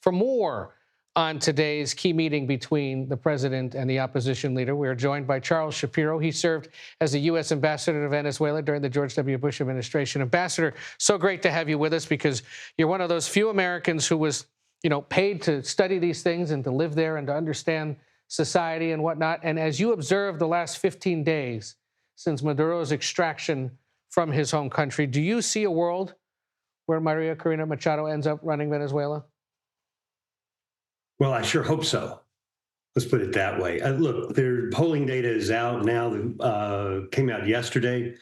for more on today's key meeting between the president and the opposition leader. We are joined by Charles Shapiro. He served as the U.S. ambassador to Venezuela during the George W. Bush administration. Ambassador, so great to have you with us because you're one of those few Americans who was, paid to study these things and to live there and to understand society and whatnot. And as you observed the last 15 days since Maduro's extraction from his home country, do you see a world where María Corina Machado ends up running Venezuela? Well, I sure hope so. Let's put it that way. Look, their polling data is out now. Came out yesterday.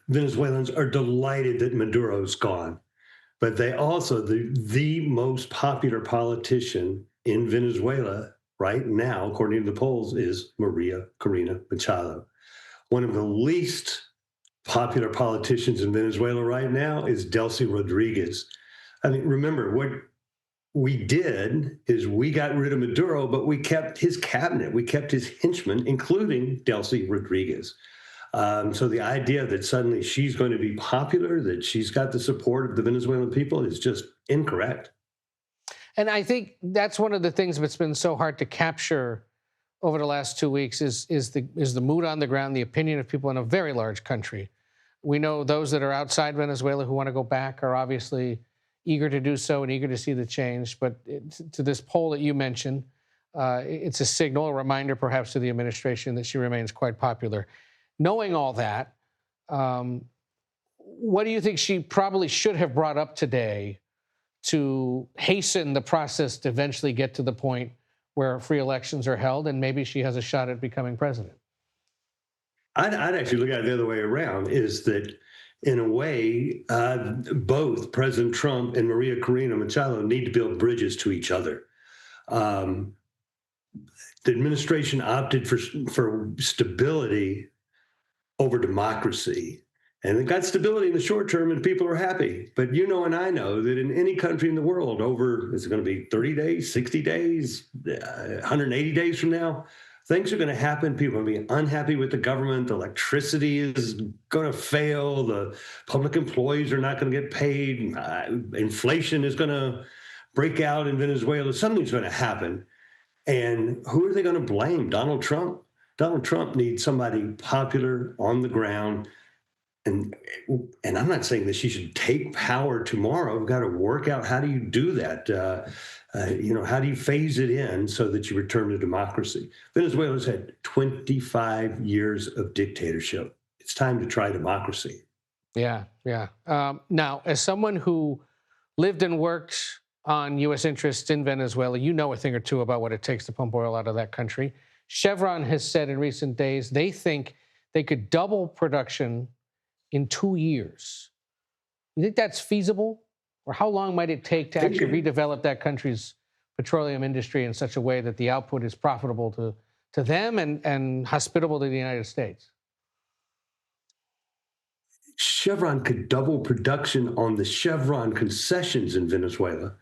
Venezuelans are delighted that Maduro's gone, but they also the most popular politician in Venezuela right now, according to the polls, is María Corina Machado. One of the least popular politicians in Venezuela right now is Delcy Rodriguez. I mean, remember what we did is we got rid of Maduro, but we kept his cabinet, we kept his henchmen, including Delcy Rodriguez. So the idea that suddenly she's going to be popular, that she's got the support of the Venezuelan people is just incorrect. And I think that's one of the things that's been so hard to capture over the last 2 weeks is the mood on the ground, the opinion of people in a very large country. We know those that are outside Venezuela who want to go back are obviously eager to do so and eager to see the change. But to this poll that you mentioned, it's a signal, a reminder perhaps to the administration that she remains quite popular. Knowing all that, what do you think she probably should have brought up today to hasten the process to eventually get to the point where free elections are held and maybe she has a shot at becoming president? I'd actually look at it the other way around, is that in a way, both President Trump and María Corina Machado need to build bridges to each other. The administration opted for stability over democracy. And it got stability in the short term and people are happy. But you know and I know that in any country in the world, is it going to be 30 days, 60 days, 180 days from now? Things are going to happen. People are going to be unhappy with the government. The electricity is going to fail. The public employees are not going to get paid. Inflation is going to break out in Venezuela. Something's going to happen. And who are they going to blame? Donald Trump? Donald Trump needs somebody popular on the ground. And I'm not saying that she should take power tomorrow. We've got to work out, how do you do that? How do you phase it in so that you return to democracy? Venezuela's had 25 years of dictatorship. It's time to try democracy. Yeah. Now, as someone who lived and worked on U.S. interests in Venezuela, you know a thing or two about what it takes to pump oil out of that country. Chevron has said in recent days they think they could double production in 2 years. You think that's feasible? Or how long might it take to actually redevelop that country's petroleum industry in such a way that the output is profitable to them and hospitable to the United States? Chevron could double production on the Chevron concessions in Venezuela,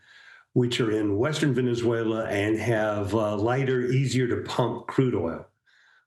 which are in Western Venezuela and have lighter, easier to pump crude oil.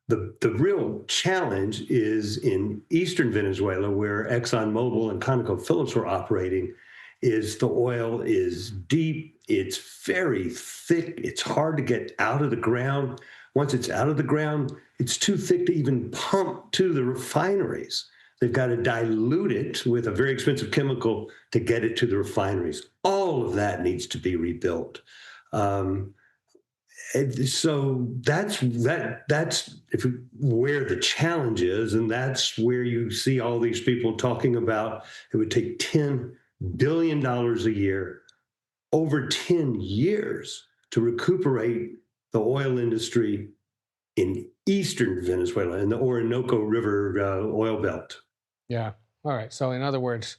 The real challenge is in Eastern Venezuela, where ExxonMobil and ConocoPhillips were operating, is the oil is deep, it's very thick, it's hard to get out of the ground. Once it's out of the ground, it's too thick to even pump to the refineries. They've got to dilute it with a very expensive chemical to get it to the refineries. All of that needs to be rebuilt. So that's where the challenge is, and that's where you see all these people talking about it would take $10 billion a year over 10 years to recuperate the oil industry in eastern Venezuela, in the Orinoco River oil belt. Yeah. All right. So in other words,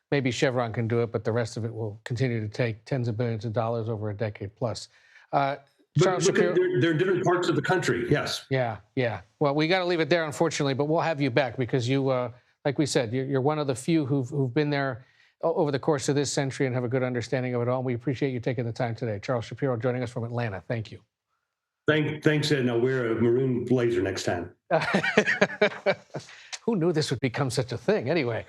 maybe Chevron can do it, but the rest of it will continue to take tens of billions of dollars over a decade plus. But they're in different parts of the country, yes. Yeah. Well, we got to leave it there, unfortunately, but we'll have you back because you, like we said, you're one of the few who've been there over the course of this century and have a good understanding of it all. And we appreciate you taking the time today. Charles Shapiro joining us from Atlanta. Thank you. Thanks, Ed. I'll wear a maroon blazer next time. Who knew this would become such a thing? Anyway.